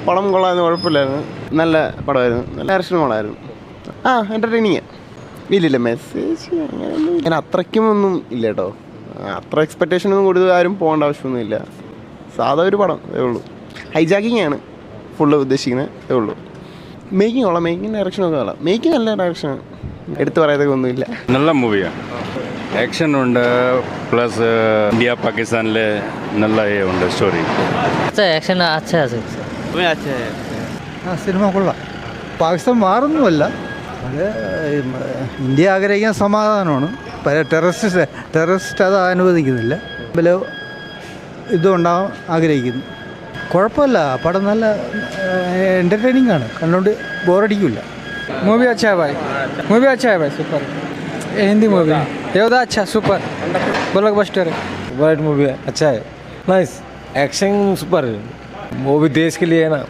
പടം കൊള്ളായിരുന്നു, കുഴപ്പമില്ലായിരുന്നു. നല്ല പടമായിരുന്നു, നല്ല ഡയറക്ഷൻ കൊള്ളായിരുന്നു. എൻ്റർടൈനിങ്. ഇല്ലില്ല, മെസ്സേജ് അങ്ങനെ അത്രയ്ക്കും ഒന്നും ഇല്ല കേട്ടോ. അത്ര എക്സ്പെക്റ്റേഷനൊന്നും കൂടുതൽ ആരും പോകേണ്ട ആവശ്യമൊന്നുമില്ല. സാധാ ഒരു പടം അതേ ഉള്ളൂ. ഹൈജാക്കിങ് ആണ് ഫുള്ള് ഉദ്ദേശിക്കുന്നത് അതേ ഉള്ളൂ. മേക്കിംഗ് കൊള്ളാം, മേക്കിംഗ് ഡയറക്ഷനൊക്കെ കൊള്ളാം. മേക്കിംഗ് നല്ല ഡയറക്ഷൻ, എടുത്തു പറയത്തൊക്കെ ഒന്നുമില്ല. നല്ല മൂവിയാണ്. ആക്ഷൻ ഉണ്ട്, പ്ലസ് ഇന്ത്യ പാകിസ്ഥാനിലെ നല്ല ഉണ്ട് സ്റ്റോറി. സിനിമ കൊള്ളാം. പാകിസ്ഥാൻ മാറുന്നുമല്ല, അത് ഇന്ത്യ ആഗ്രഹിക്കുന്ന സമാധാനമാണ്. ടെററിസ്റ്റ് അത് അനുവദിക്കുന്നില്ല. ഇതുണ്ടാകാൻ ആഗ്രഹിക്കുന്നു. കുഴപ്പമില്ല, പടം നല്ല എൻ്റർടൈനിങ് ആണ്, കണ്ടുകൊണ്ട് ബോറടിക്കില്ല. मूवी अच्छा है भाई, मूवी अच्छा है भाई, सुपर हिंदी मूवी योदा अच्छा सुपर ब्लॉकबस्टर है, वर्ल्ड मूवी है, अच्छा है, नाइस एक्शन सुपर, वो भी देश के लिए है ना.